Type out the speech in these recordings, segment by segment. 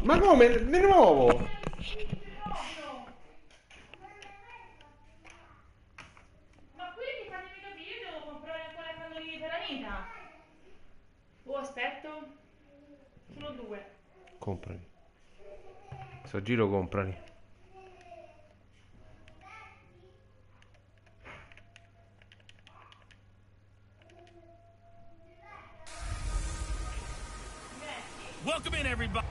Ma come? Di nuovo? Ma quindi fatemi capire, io devo comprare ancora i pannolini per Anita. Oh, aspetto. Sono 2. Comprali. Sto giro comprali. Welcome in, everybody.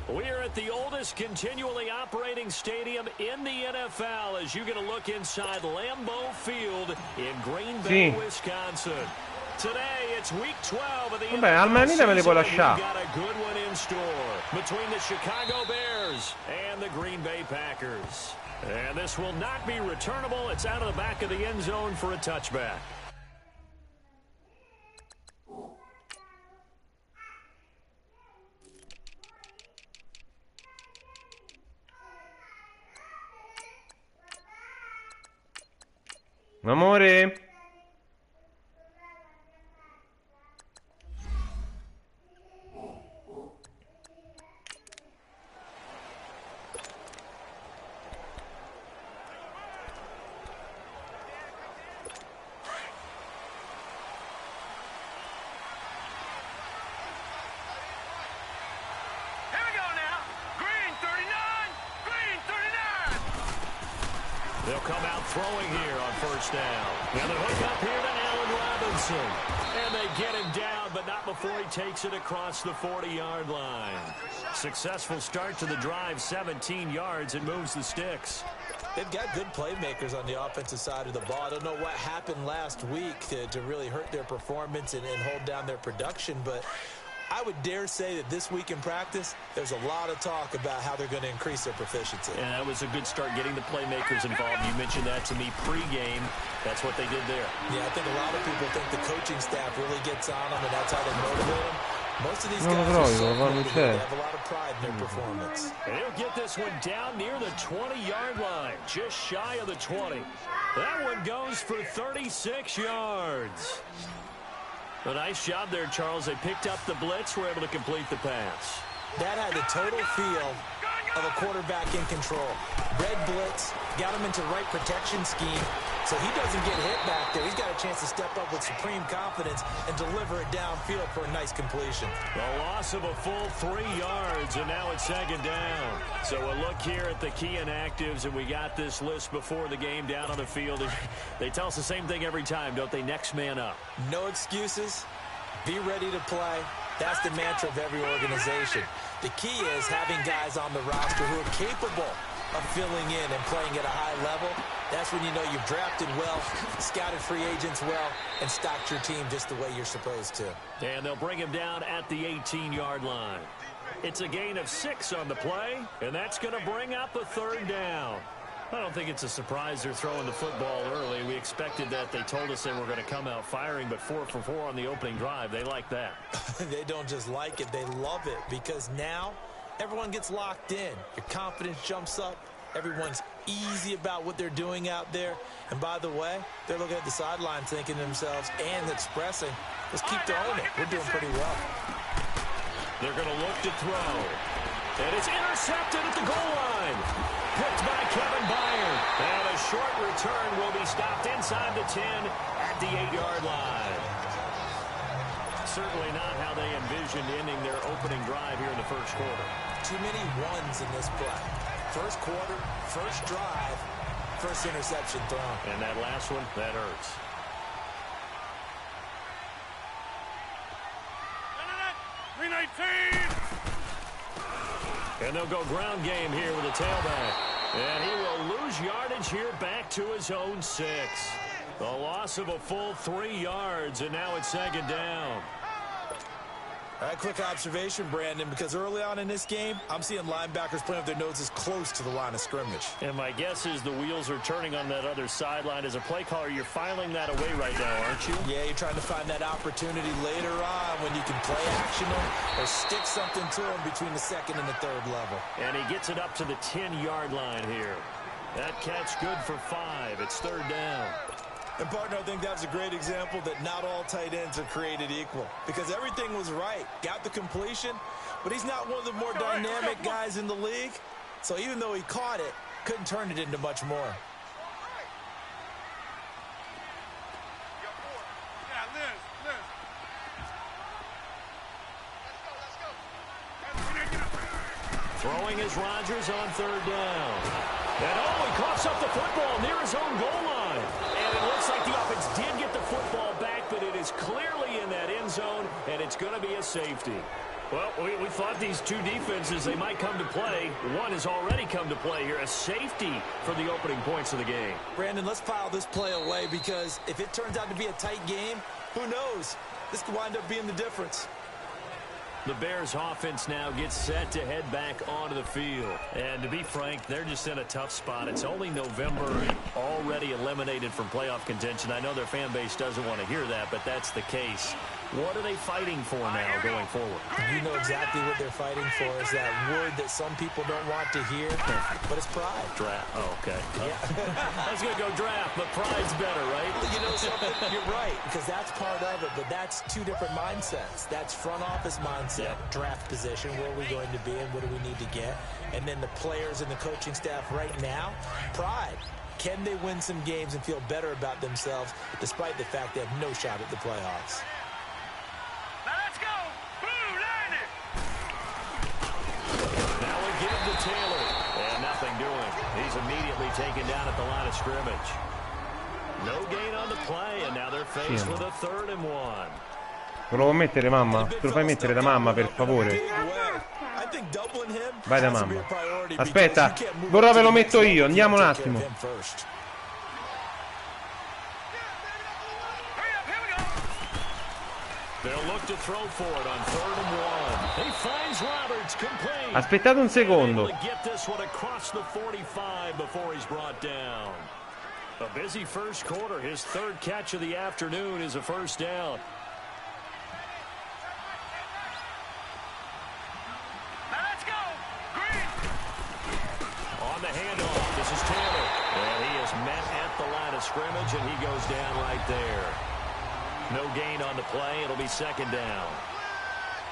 We're at the oldest continually operating stadium in the NFL as you get a look inside Lambeau Field in Green Bay, Wisconsin. Today it's week 12 of the NFL season. We've got a good one in store between the Chicago Bears and the Green Bay Packers. And this will not be returnable. It's out of the back of the end zone for a touchback. Amore. They'll come out throwing here on first down. And they'll hook up here to Allen Robinson. And they get him down, but not before he takes it across the 40-yard line. Successful start to the drive, 17 yards, and moves the sticks. They've got good playmakers on the offensive side of the ball. I don't know what happened last week to really hurt their performance and hold down their production, but I would dare say that this week in practice, there's a lot of talk about how they're going to increase their proficiency. And that was a good start getting the playmakers involved. You mentioned that to me pregame. That's what they did there. Yeah, I think a lot of people think the coaching staff really gets on them, and that's how they motivate them. Most of these guys are self-motivated. They have a lot of pride in their performance. And he'll get this one down near the 20-yard line, just shy of the 20. That one goes for 36 yards. A nice job there, Charles. They picked up the blitz, were able to complete the pass. That had the total feel of a quarterback in control. Red blitz, got him into right protection scheme, so he doesn't get hit back there. He's got a chance to step up with supreme confidence and deliver it downfield for a nice completion. A loss of a full 3 yards, and now it's second down. So a look here at the key inactives, and we got this list before the game down on the field. They tell us the same thing every time, don't they? Next man up. No excuses. Be ready to play. That's the mantra of every organization. The key is having guys on the roster who are capable of filling in and playing at a high level. That's when you know you've drafted well, scouted free agents well, and stocked your team just the way you're supposed to. And they'll bring him down at the 18-yard line. It's a gain of 6 on the play, and that's going to bring up a third down. I don't think it's a surprise they're throwing the football early. We expected that. They told us they were going to come out firing, but 4 for 4 on the opening drive. They like that. They don't just like it, they love it, because now everyone gets locked in. Your confidence jumps up. Everyone's easy about what they're doing out there. And by the way, they're looking at the sideline thinking to themselves and expressing, let's keep throwing it. We're doing pretty well. They're going to look to throw. And it's intercepted at the goal line. Picked by Kevin Byard. And a short return will be stopped inside the 10 at the 8-yard line. Certainly not how they envisioned ending their opening drive here in the first quarter. Too many ones in this play. First quarter, first drive, first interception thrown. And that last one, that hurts. And they'll go ground game here with a tailback. And he will lose yardage here back to his own 6. The loss of a full 3 yards, and now it's second down. All right, quick observation, Brandon, because early on in this game, I'm seeing linebackers playing with their noses close to the line of scrimmage. And my guess is the wheels are turning on that other sideline. As a play caller, you're filing that away right now, aren't you? Yeah, you're trying to find that opportunity later on when you can play action them or stick something to them between the second and the third level. And he gets it up to the 10-yard line here. That catch good for 5. It's third down. And partner, I think that was a great example that not all tight ends are created equal, because everything was right. Got the completion, but he's not one of the more dynamic guys in the league. So even though he caught it, couldn't turn it into much more. Throwing is Rodgers on third down. And he coughs up the football near his own goal line. And it looks like the offense did get the football back, but it is clearly in that end zone, and it's going to be a safety. Well, we thought these two defenses, they might come to play. One has already come to play here, a safety for the opening points of the game. Brandon, let's file this play away, because if it turns out to be a tight game, who knows? This could wind up being the difference. The Bears offense now gets set to head back onto the field. And to be frank, they're just in a tough spot. It's only November and already eliminated from playoff contention. I know their fan base doesn't want to hear that, but that's the case. What are they fighting for now going forward? You know exactly what they're fighting for. Is that word that some people don't want to hear, but it's pride. Draft. Oh, okay. Yeah. I was going to go draft, but pride's better, right? You know something? You're right, because that's part of it, but that's two different mindsets. That's front office mindset, draft position, where are we going to be and what do we need to get? And then the players and the coaching staff right now, pride. Can they win some games and feel better about themselves despite the fact they have no shot at the playoffs? Taylor, and nothing doing. He's immediately taken down at the line of scrimmage. No gain on the play, and now they're faced with a 3rd and 1. Te lo può mettere mamma? Te lo fai mettere da mamma, per favore? Vai da mamma. Aspetta, ora ve lo metto io, andiamo un attimo. Aspettate un secondo. A busy first quarter. His 3rd catch of the afternoon is a first down. Let's go. Green. On the handoff, this is Taylor. And he is met at the line of scrimmage, and he goes down right there. No gain on the play. It'll be 2nd down.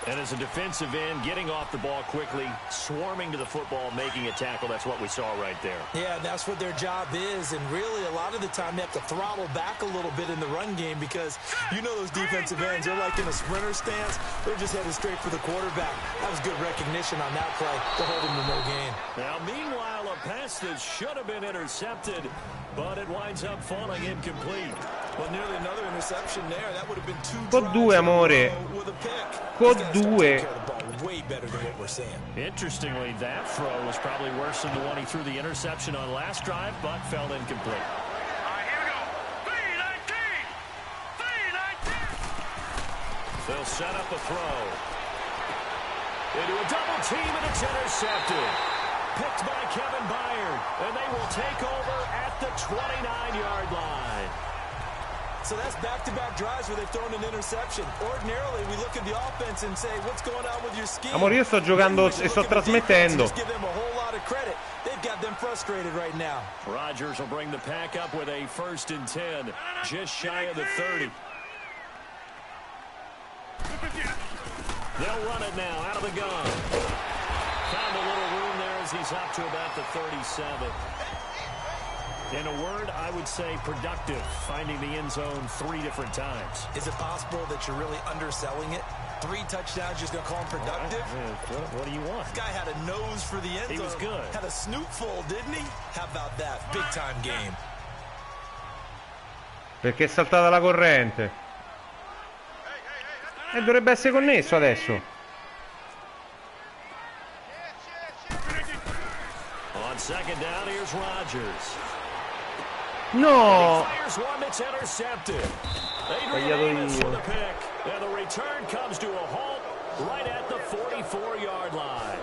And as a defensive end, getting off the ball quickly, swarming to the football, making a tackle, that's what we saw right there. Yeah, that's what their job is, and really a lot of the time they have to throttle back a little bit in the run game, because you know those defensive ends, they're like in a sprinter stance. They're just headed straight for the quarterback. That was good recognition on that play to hold him to no gain. Now, meanwhile, a pass that should have been intercepted, but it winds up falling incomplete. Well, nearly another interception there. That would have been 2 Con due, amore. With a pick. Con due. Way better than what we're seeing. Interestingly, that throw was probably worse than the one he threw the interception on last drive, but fell incomplete. All right, here we go. 3-19. They'll set up a throw. Into a double team, and it's intercepted. Picked by Kevin Byard, and they will take over at the 29-yard line. So that's back-to-back drives where they've thrown an interception. Ordinarily, we look at the offense and say, what's going on with your scheme? Amore, io sto giocando e sto trasmettendo. Just give them a whole lot of credit. They've got them frustrated right now. Rodgers will bring the pack up with a 1st and 10, just shy of the 30. They'll run it now out of the gun. Found a little room there as he's up to about the 37. In a word, I would say productive, finding the end zone 3 different times. Is it possible that you're really underselling it? 3 touchdowns, just going to call him productive? What do you want? This guy had a nose for the end zone. He was good. Had a snootful, didn't he? How about that? Big-time game. Perché è saltata la corrente. E dovrebbe essere connesso adesso. On 2nd down, here's Rodgers. No! Sbagliato io. And the return comes to a halt right at the 44-yard line.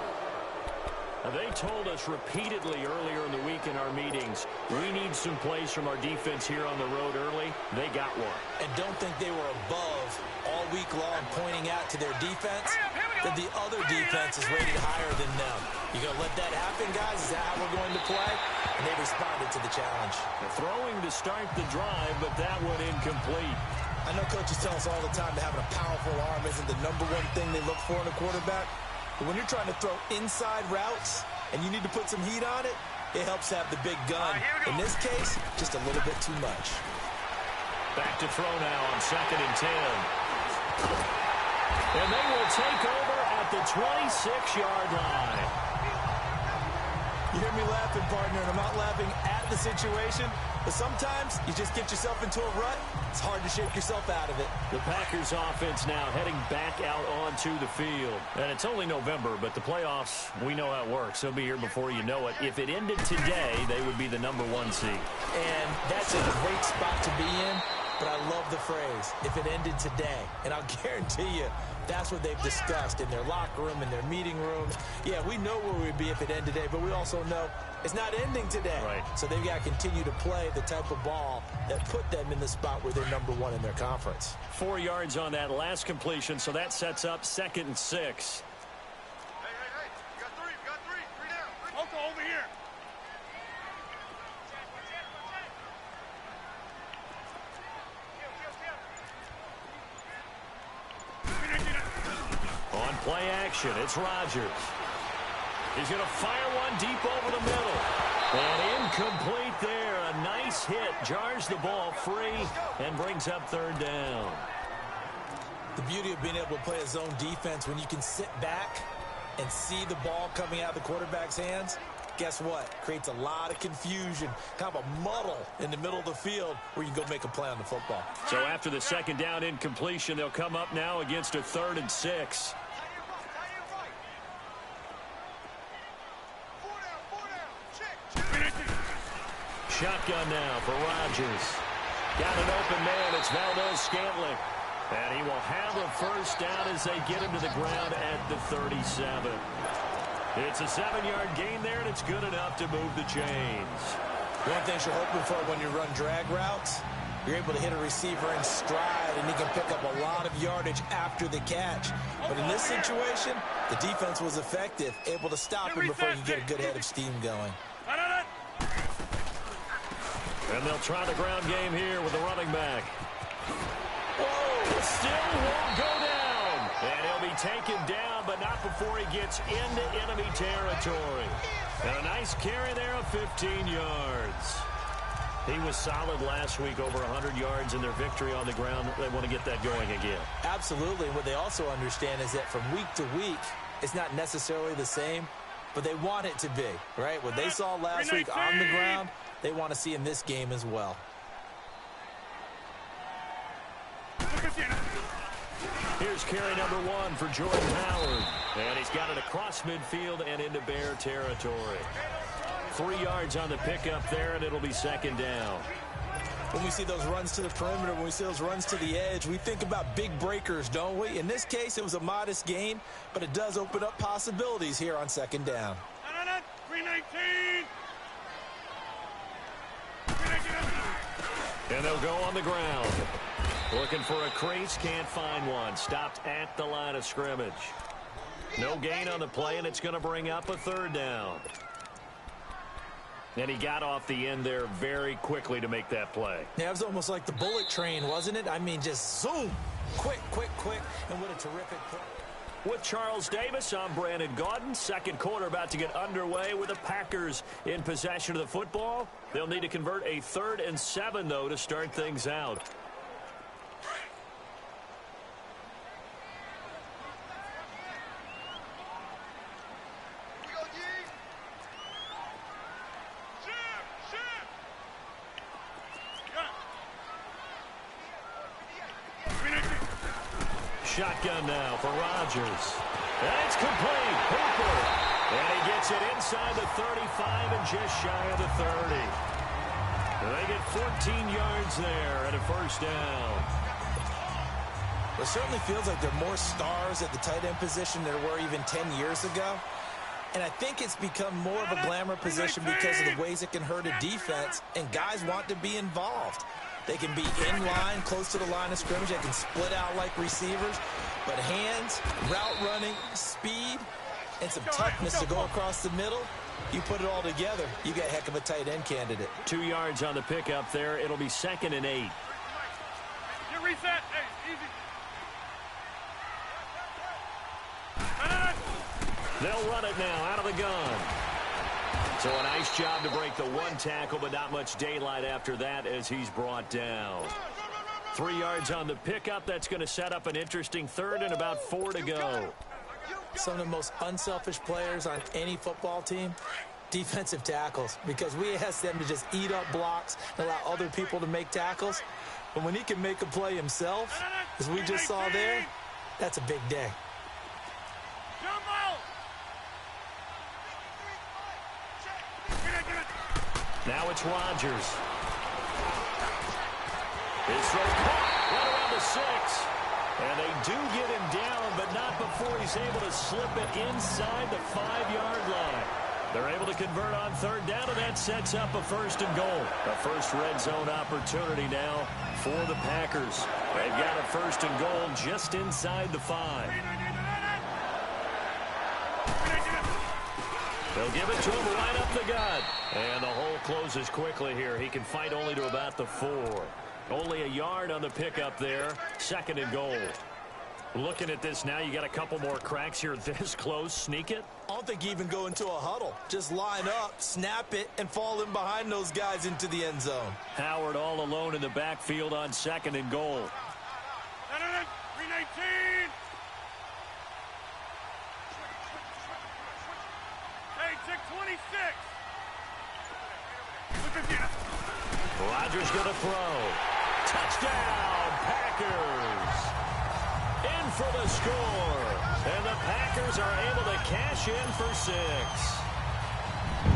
They told us repeatedly earlier in the week in our meetings, we need some plays from our defense here on the road early. They got one. And don't think they were above all week long pointing out to their defense. that the other defense is rated higher than them. You going to let that happen, guys? Is that how we're going to play? And they responded to the challenge. They're throwing to start the drive, but that one incomplete. I know coaches tell us all the time that having a powerful arm isn't the #1 thing they look for in a quarterback. But when you're trying to throw inside routes and you need to put some heat on it, it helps have the big gun. In this case, just a little bit too much. Back to throw now on 2nd and 10. And they will take over at the 26-yard line. You hear me laughing, partner, and I'm not laughing at the situation, but sometimes you just get yourself into a rut. It's hard to shake yourself out of it. The Packers offense now heading back out onto the field. And it's only November, but the playoffs, we know how it works. They'll be here before you know it. If it ended today, they would be the #1 seed. And that's a great spot to be in, but I love the phrase, if it ended today. And I'll guarantee you, that's what they've discussed in their locker room, in their meeting rooms. Yeah, we know where we'd be if it ended today, but we also know it's not ending today. Right. So they've got to continue to play the type of ball that put them in the spot where they're #1 in their conference. 4 yards on that last completion, so that sets up 2nd and 6. Hey, you got three down. Loco, over here. On play action, it's Rodgers. He's going to fire one deep over the middle. And incomplete there. A nice hit. Jars the ball free and brings up 3rd down. The beauty of being able to play a zone defense when you can sit back and see the ball coming out of the quarterback's hands, guess what? Creates a lot of confusion, kind of a muddle in the middle of the field where you can go make a play on the football. So after the 2nd down incompletion, they'll come up now against a 3rd and 6. Shotgun now for Rodgers. Got an open man. It's Valdez-Scantling. And he will have a 1st down as they get him to the ground at the 37. It's a 7-yard gain there, and it's good enough to move the chains. One thing you're hoping for when you run drag routes, you're able to hit a receiver in stride, and he can pick up a lot of yardage after the catch. But in this situation, the defense was effective, able to stop him before you get a good head of steam going. And they'll try the ground game here with the running back. Whoa, still won't go down. And he'll be taken down, but not before he gets into enemy territory. And a nice carry there of 15 yards. He was solid last week, over 100 yards in their victory on the ground. They want to get that going again. Absolutely. What they also understand is that from week to week, it's not necessarily the same, but they want it to be, right? What they saw last week on the ground, they want to see in this game as well. Here's carry #1 for Jordan Howard. And he's got it across midfield and into Bear territory. 3 yards on the pickup there, and it'll be 2nd down. When we see those runs to the perimeter, when we see those runs to the edge, we think about big breakers, don't we? In this case, it was a modest gain, but it does open up possibilities here on 2nd down. 319. And they'll go on the ground. Looking for a crease, can't find one. Stopped at the line of scrimmage. No gain on the play, and it's going to bring up a 3rd down. And he got off the end there very quickly to make that play. Yeah, it was almost like the bullet train, wasn't it? I mean, just zoom. Quick, and what a terrific play. With Charles Davis, I'm Brandon Gaudin. 2nd quarter about to get underway with the Packers in possession of the football. They'll need to convert a 3rd and 7, though, to start things out. Shotgun now for Rodgers. And it's complete. Hooper. And he gets it inside the 35 and just shy of the 30. And they get 14 yards there and a 1st down. It certainly feels like there are more stars at the tight end position than there were even 10 years ago. And I think it's become more of a glamour position because of the ways it can hurt a defense, and guys want to be involved. They can be in line, close to the line of scrimmage. They can split out like receivers. But hands, route running, speed, and some toughness to go across the middle, you put it all together, you got a heck of a tight end candidate. 2 yards on the pickup there. It'll be 2nd and 8. Get reset. Hey, easy. They'll run it now out of the gun. So a nice job to break the 1 tackle, but not much daylight after that as he's brought down. 3 yards on the pickup. That's going to set up an interesting 3rd and about 4 to go. Some of the most unselfish players on any football team, defensive tackles, because we ask them to just eat up blocks and allow other people to make tackles. But when he can make a play himself, as we just saw there, that's a big day. Now it's Rodgers. His throw caught right around the 6. And they do get him down, but not before he's able to slip it inside the 5-yard line. They're able to convert on 3rd down, and that sets up a 1st and goal. A first red zone opportunity now for the Packers. They've got a 1st and goal just inside the 5. They'll give it to him right up the gut. And the hole closes quickly here. He can fight only to about the 4. Only a yard on the pickup there. 2nd and goal. Looking at this now, you got a couple more cracks here this close. Sneak it. I don't think you even go into a huddle. Just line up, snap it, and fall in behind those guys into the end zone. Howard all alone in the backfield on 2nd and goal. 319. Hey, check 26. Rodgers going to throw. Touchdown, Packers. In for the score. And the Packers are able to cash in for 6.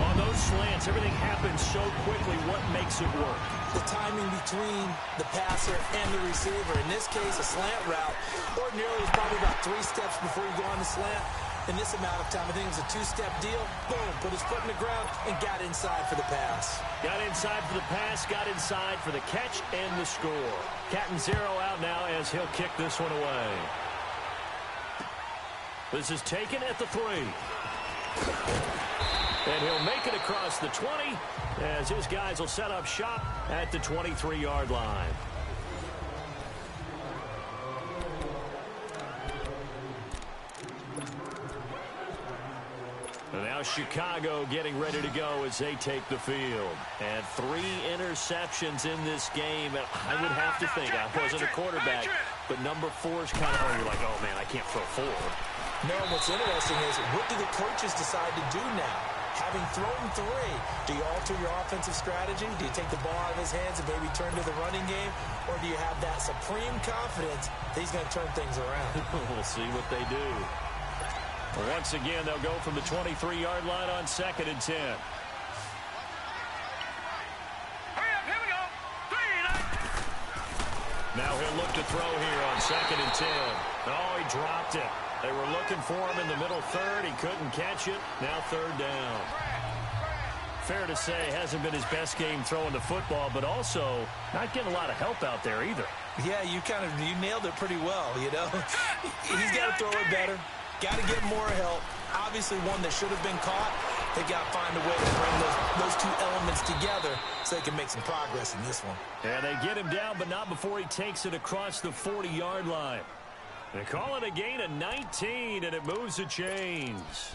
On those slants, everything happens so quickly. What makes it work? The timing between the passer and the receiver. In this case, a slant route. Ordinarily, it's probably about 3 steps before you go on the slant. In this amount of time, I think it was a 2-step deal. Boom, put his foot in the ground and got inside for the pass. Got inside for the pass, got inside for the catch and the score. Cat and 0 out now as he'll kick this one away. This is taken at the 3. And he'll make it across the 20 as his guys will set up shop at the 23-yard line. And now Chicago getting ready to go as they take the field. And 3 interceptions in this game. And I would have to think, I wasn't a quarterback, but number 4 is kind of, you're like, oh man, I can't throw 4. No, what's interesting is, what do the coaches decide to do now? Having thrown 3, do you alter your offensive strategy? Do you take the ball out of his hands and maybe turn to the running game? Or do you have that supreme confidence that he's going to turn things around? We'll see what they do. Once again, they'll go from the 23-yard line on 2nd and 10. Hurry up, here we go. 3. Now he'll look to throw here on 2nd and 10. Oh, he dropped it. They were looking for him in the middle 3rd. He couldn't catch it. Now 3rd down. Fair to say, hasn't been his best game throwing the football, but also not getting a lot of help out there either. Yeah, you nailed it pretty well, you know. He's got to throw it better. Got to get more help. Obviously one that should have been caught. They got to find a way to bring those 2 elements together so they can make some progress in this one. And they get him down, but not before he takes it across the 40-yard line. They call it a gain of 19, and it moves the chains.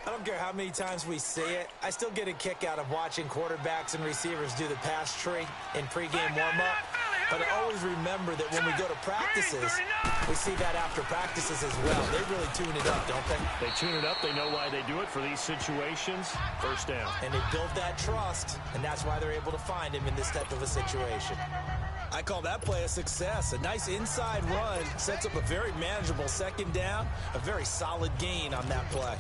I don't care how many times we say it. I still get a kick out of watching quarterbacks and receivers do the pass tree in pregame warm-up. But I always remember that when we go to practices, we see that after practices as well. They really tune it up, don't they? They tune it up. They know why they do it for these situations. 1st down. And they build that trust, and that's why they're able to find him in this type of a situation. I call that play a success. A nice inside run sets up a very manageable 2nd down, a very solid gain on that play.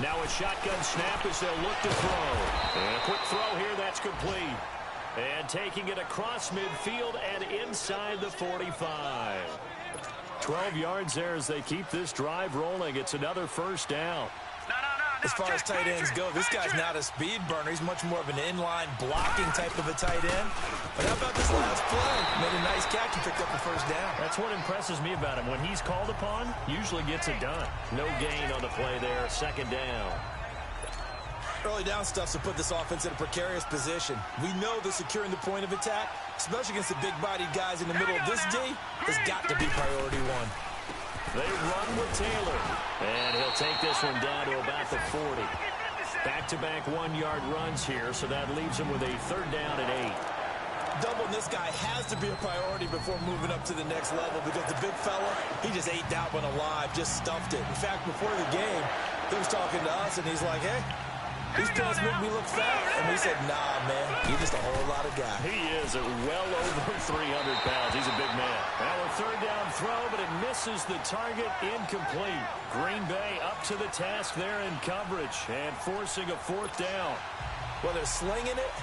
Now a shotgun snap as they'll look to throw. And a quick throw here, that's complete. And taking it across midfield and inside the 45. 12 yards there as they keep this drive rolling. It's another 1st down. No, As far as tight ends go, this guy's not a speed burner. He's much more of an inline blocking type of a tight end. But how about this last play? Made a nice catch and picked up the first down. That's what impresses me about him. When he's called upon, usually gets it done. No gain on the play there. Second down. Early down stuff to put this offense in a precarious position. We know that securing the point of attack, especially against the big-bodied guys in the middle of this D, has got to be priority one. They run with Taylor. And he'll take this one down to about the 40. Back-to-back one-yard runs here, so that leaves him with a third down at 8. Doubling this guy has to be a priority before moving up to the next level because the big fella, he just ate that one alive, just stuffed it. In fact, before the game, he was talking to us, and he's like, hey, these pants make me look fat. And we said, nah, man, you're just a whole lot of guy. He is at well over 300 pounds. He's a big man. Now a third down throw, but it misses the target. Incomplete. Green Bay up to the task there in coverage and forcing a fourth down. Well, they're slinging it,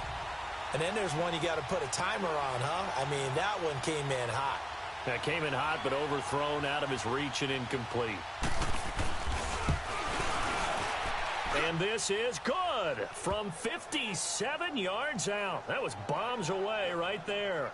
and then there's one you got to put a timer on, huh? I mean, that one came in hot. That came in hot, but overthrown out of his reach and incomplete. And this is good from 57 yards out. That was bombs away right there.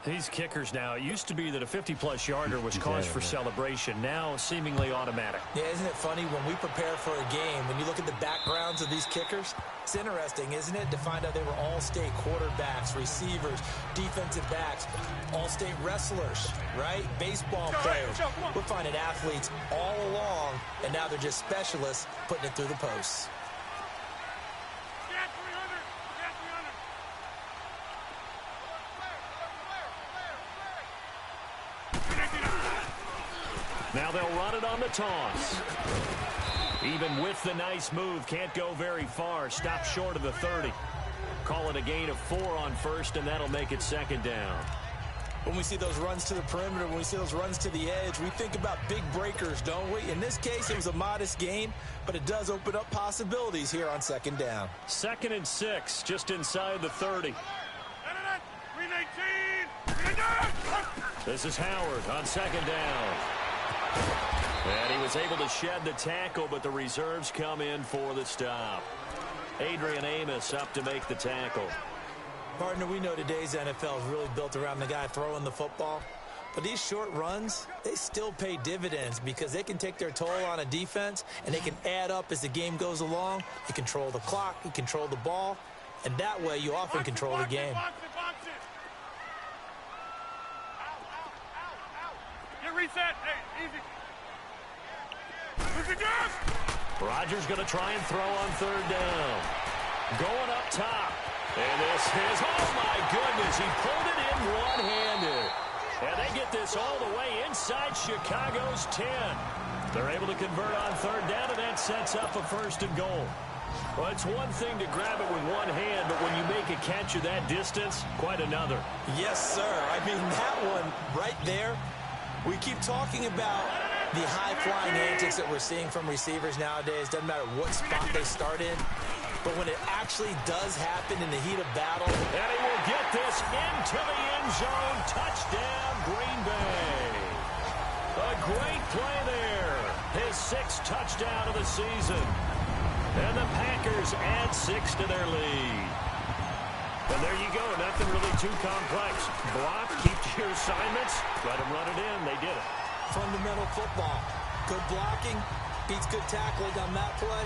These kickers now, it used to be that a 50-plus yarder was cause for celebration. Now seemingly automatic. Yeah, isn't it funny when we prepare for a game, when you look at the backgrounds of these kickers, it's interesting, isn't it, to find out they were all-state quarterbacks, receivers, defensive backs, all-state wrestlers, right? Baseball players. We're finding athletes all along, and now they're just specialists putting it through the posts. Now they'll run it on the toss. Even with the nice move, can't go very far. Stop short of the 30. Call it a gain of 4 on first, and that'll make it second down. When we see those runs to the perimeter, when we see those runs to the edge, we think about big breakers, don't we? In this case, it was a modest gain, but it does open up possibilities here on second down. 2nd and 6, just inside the 30. This is Howard on second down. And he was able to shed the tackle, but the reserves come in for the stop. Adrian Amos up to make the tackle. Partner, we know today's NFL is really built around the guy throwing the football. But these short runs, they still pay dividends because they can take their toll on a defense, and they can add up as the game goes along. You control the clock, you control the ball, and that way you often control the game. Get reset. Hey, easy. Rodgers going to try and throw on third down. Going up top. And this is, oh my goodness, he pulled it in one-handed. And they get this all the way inside Chicago's 10. They're able to convert on third down, and that sets up a 1st and goal. Well, it's one thing to grab it with one hand, but when you make a catch of that distance, quite another. Yes, sir. I mean, that one right there, we keep talking about the high-flying antics that we're seeing from receivers nowadays. Doesn't matter what spot they start in. But when it actually does happen in the heat of battle. And he will get this into the end zone. Touchdown, Green Bay. A great play there. His 6th touchdown of the season. And the Packers add 6 to their lead. And there you go. Nothing really too complex. Block, keep to your assignments. Let them run it in. They did it. Fundamental football. Good blocking beats good tackling on that play.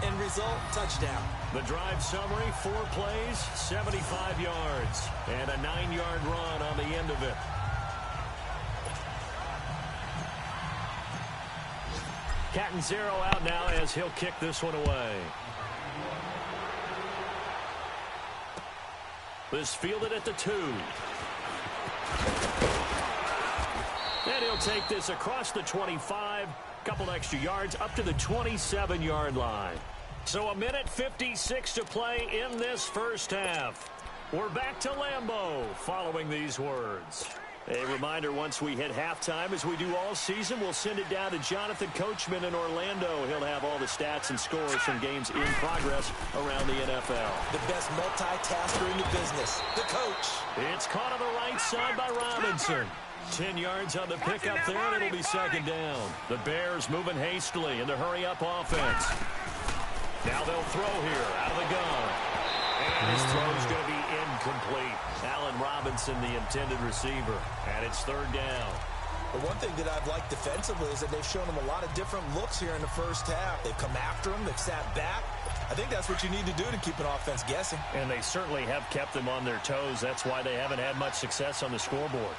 End result, touchdown. The drive summary, 4 plays, 75 yards, and a 9-yard run on the end of it. Cat and 0 out now as he'll kick this one away. This fielded at the 2. And he'll take this across the 25. Couple extra yards up to the 27-yard line. So 1:56 to play in this first half. We're back to Lambeau following these words. A reminder, once we hit halftime, as we do all season, we'll send it down to Jonathan Coachman in Orlando. He'll have all the stats and scores from games in progress around the NFL. The best multitasker in the business, the coach. It's caught on the right side by Robinson. 10 yards on the pickup there, and it'll be second down. The Bears moving hastily in the hurry-up offense. Now they'll throw here out of the gun. And his throw is going to be incomplete. Allen Robinson, the intended receiver. And it's third down. The one thing that I've liked defensively is that they've shown him a lot of different looks here in the first half. They've come after him. They've sat back. I think that's what you need to do to keep an offense guessing. And they certainly have kept them on their toes. That's why they haven't had much success on the scoreboard.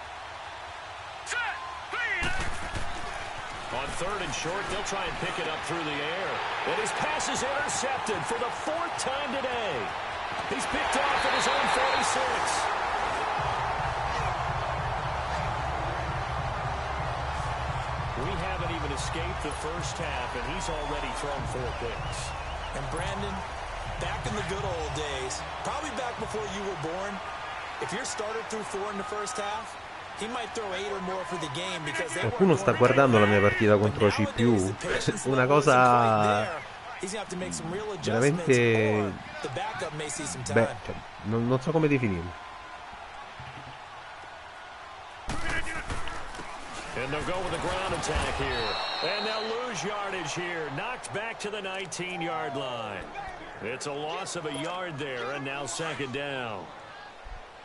On third and short, they'll try and pick it up through the air. And his pass is intercepted for the fourth time today. He's picked off at his own 46. We haven't even escaped the first half, and he's already thrown 4 picks. And Brandon, back in the good old days, probably back before you were born, if your starter threw 4 in the first half, he might throw 8 or more for the game because they Qualcuno sta guardando la mia partita contro CPU. Una cosa veramente non so come definirlo. And they'll go with a ground attack here. And they'll lose yardage here. Knocked back to the 19-yard line. It's a loss of a yard there, and now second down.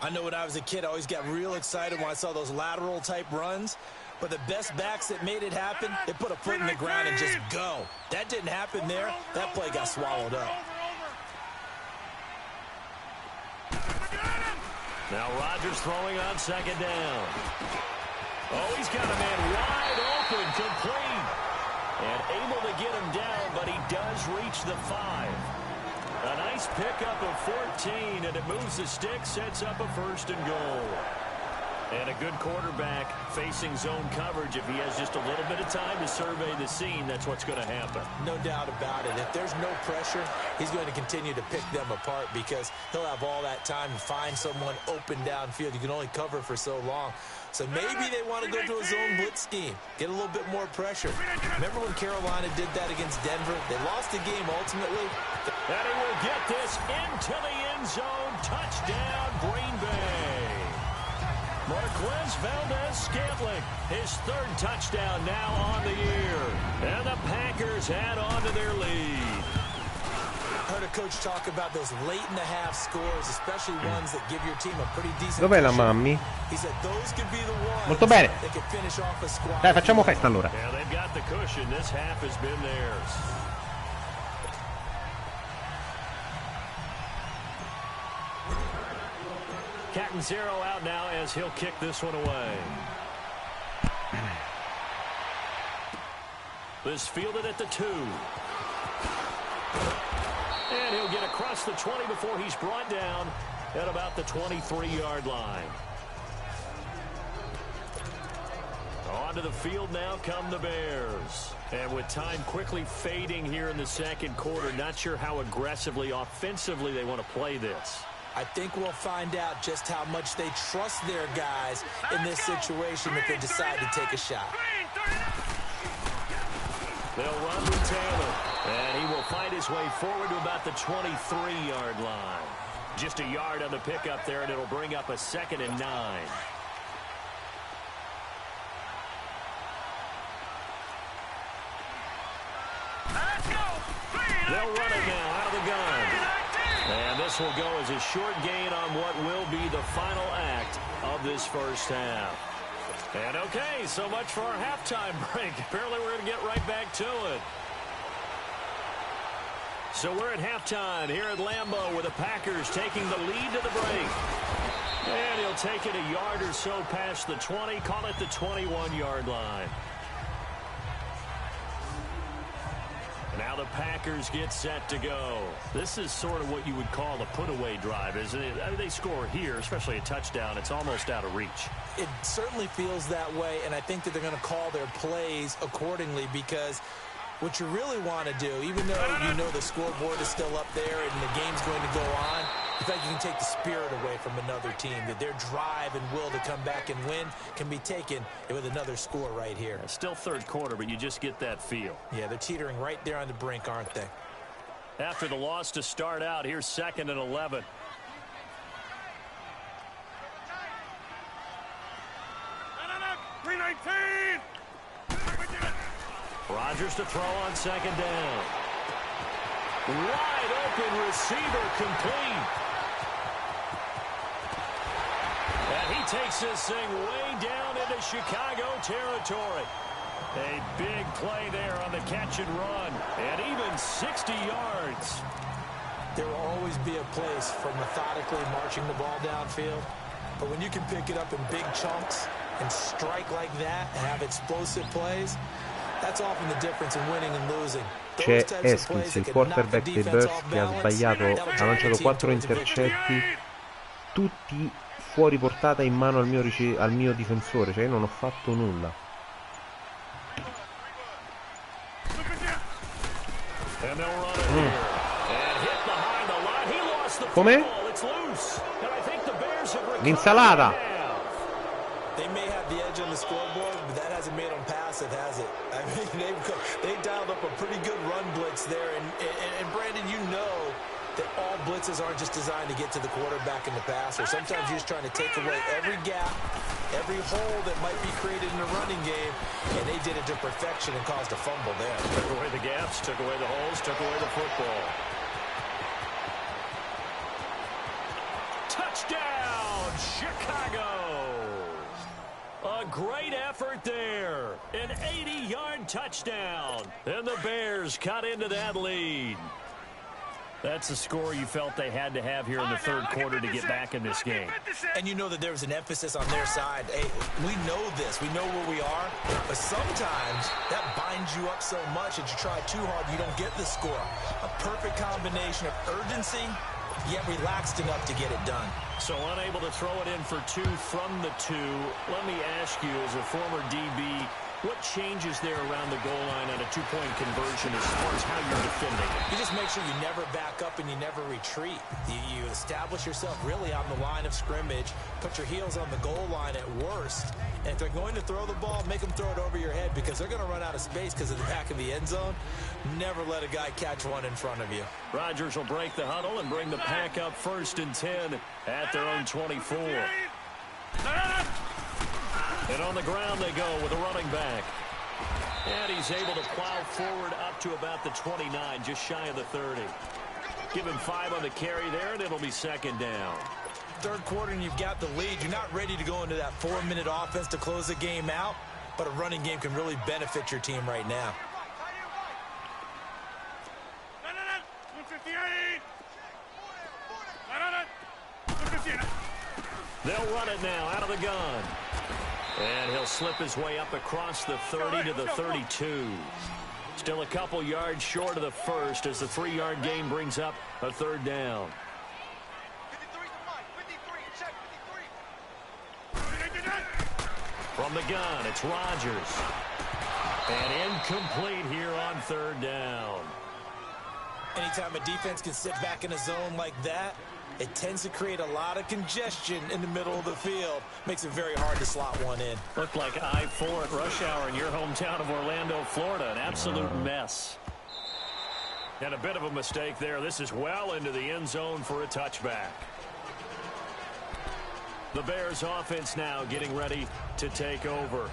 I know when I was a kid, I always got real excited when I saw those lateral-type runs. But the best backs that made it happen, they put a foot in the ground and just go. That didn't happen there. That play got swallowed up. Now Rodgers throwing on second down. Oh, he's got a man wide open, complete. And able to get him down, but he does reach the 5. A nice pickup of 14, and it moves the stick, sets up a first and goal. And a good quarterback facing zone coverage. If he has just a little bit of time to survey the scene, that's what's going to happen. No doubt about it. If there's no pressure, he's going to continue to pick them apart because he'll have all that time to find someone open downfield. You can only cover for so long. So maybe they want to go to a zone blitz scheme, get a little bit more pressure. Remember when Carolina did that against Denver? They lost the game ultimately. And he will get this into the end zone. Touchdown, Green Bay. Marquez Valdez-Scantling, his third touchdown now on the year. And the Packers add on to their lead. I heard a coach talk about those late-in-the-half scores, especially ones that give your team a pretty decent. Dov'è la mammi? He said those could be the ones Molto bene. that could finish off a squad. Dai, facciamo festa allora. Yeah, they've got the cushion. This half has been theirs. Catanzaro out now as he'll kick this one away. This fielded at the 2. And he'll get across the 20 before he's brought down at about the 23-yard line. Onto the field now come the Bears. And with time quickly fading here in the second quarter, not sure how aggressively, offensively they want to play this. I think we'll find out just how much they trust their guys in this situation if they decide to take a shot. They'll run with Taylor, and he will find his way forward to about the 23-yard line. Just a yard on the pickup there, and it'll bring up a 2nd and 9. They'll run it now out of the gun. And this will go as a short gain on what will be the final act of this first half. And okay, so much for our halftime break. Apparently we're going to get right back to it. So we're at halftime here at Lambeau with the Packers taking the lead to the break. And he'll take it a yard or so past the 20, call it the 21-yard line. Now the Packers get set to go. This is sort of what you would call a put-away drive, isn't it? I mean, they score here, especially a touchdown. It's almost out of reach. It certainly feels that way, and I think that they're going to call their plays accordingly because what you really want to do, even though you know the scoreboard is still up there and the game's going to go on, in fact, you can take the spirit away from another team, that their drive and will to come back and win can be taken with another score right here. Still third quarter, but you just get that feel. Yeah, they're teetering right there on the brink, aren't they? After the loss to start out, here's 2nd and 11. Rodgers to throw on 2nd down. Wide open receiver complete. And he takes this thing way down into Chicago territory. A big play there on the catch and run. And even 60 yards. There will always be a place for methodically marching the ball downfield. But when you can pick it up in big chunks and strike like that and have explosive plays, that's often the difference in winning and losing. C'è Eskins, il quarterback dei Bears, che ha sbagliato, ha lanciato 4 intercetti, tutti fuori portata in mano al mio difensore, cioè io non ho fatto nulla. Come? L'insalata! They may have the edge on the scoreboard, but that hasn't made them passive, has it? I mean, they dialed up a pretty good run blitz there, and Brandon, you know that all blitzes aren't just designed to get to the quarterback and the passer. Sometimes you're just trying to take away every gap, every hole that might be created in the running game, and they did it to perfection and caused a fumble there. Took away the gaps, took away the holes, took away the football. Touchdown, Chicago! A great effort there. An 80-yard touchdown. And the Bears cut into that lead. That's the score you felt they had to have here in the third quarter to get back in this game. And you know that there was an emphasis on their side. Hey, we know this. We know where we are. But sometimes that binds you up so much that you try too hard, you don't get the score. A perfect combination of urgency, yet relaxed enough to get it done. So unable to throw it in for 2 from the 2. Let me ask you, as a former DB, what changes there around the goal line on a 2-point conversion as far as how you're defending? You just make sure you never back up and you never retreat. You establish yourself really on the line of scrimmage, put your heels on the goal line at worst, and if they're going to throw the ball, make them throw it over your head because they're going to run out of space because of the back of the end zone. Never let a guy catch one in front of you. Rodgers will break the huddle and bring the pack up 1st and 10 at their own 24. And on the ground they go with a running back. And he's able to plow forward up to about the 29, just shy of the 30. Give him 5 on the carry there, and it'll be 2nd down. Third quarter, and you've got the lead. You're not ready to go into that 4-minute offense to close the game out, but a running game can really benefit your team right now. They'll run it now out of the gun. And he'll slip his way up across the 30 to the 32. Still a couple yards short of the first as the 3-yard gain brings up a 3rd down. From the gun, it's Rodgers. And incomplete here on 3rd down. Anytime a defense can sit back in a zone like that, it tends to create a lot of congestion in the middle of the field. Makes it very hard to slot one in. Looked like I-4 at rush hour in your hometown of Orlando, Florida. An absolute mess. And a bit of a mistake there. This is well into the end zone for a touchback. The Bears offense now getting ready to take over.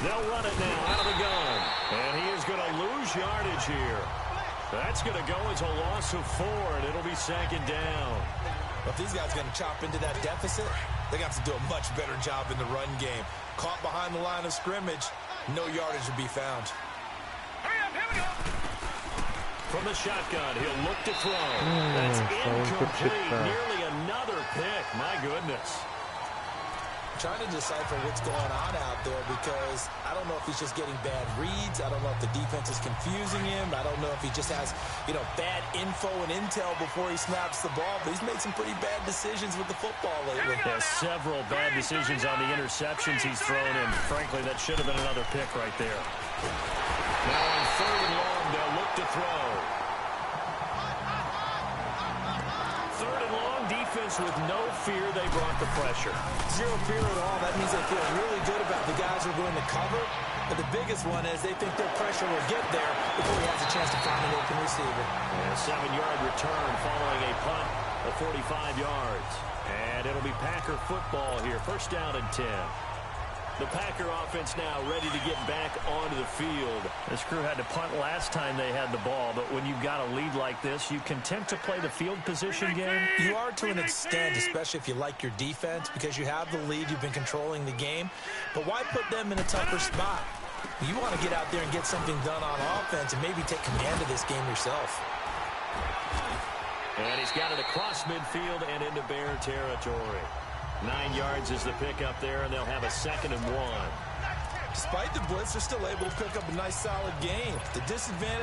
They'll run it now out of the gun. And he is going to lose yardage here. That's going to go as a loss of 4, and it'll be 2nd down. If these guys are going to chop into that deficit, they're going to have to do a much better job in the run game. Caught behind the line of scrimmage, no yardage to be found. Hurry up, here we go. From the shotgun, he'll look to throw. That's incomplete. Nearly another pick. My goodness. Trying to decipher what's going on out there because I don't know if he's just getting bad reads. I don't know if the defense is confusing him. I don't know if he just has, bad info and intel before he snaps the ball. But he's made some pretty bad decisions with the football lately. There's several bad decisions on the interceptions he's thrown, and frankly, that should have been another pick right there. Now on 3rd and long, they'll look to throw. 3rd and long, defense with no fear. They brought the pressure. Zero fear at all. That means they feel really good about the guys who are going to cover. But the biggest one is they think their pressure will get there before he has a chance to find an open receiver. And a 7-yard return following a punt of 45 yards. And it'll be Packer football here. First down and 10. The Packer offense now ready to get back onto the field. This crew had to punt last time they had the ball, but when you've got a lead like this, you content to play the field position game? You are to an extent, especially if you like your defense, because you have the lead, you've been controlling the game. But why put them in a tougher spot? You want to get out there and get something done on offense and maybe take command of this game yourself. And he's got it across midfield and into Bear territory. 9 yards is the pickup there, and they'll have a 2nd and 1. Despite the blitz, they're still able to pick up a nice, solid gain. The disadvantage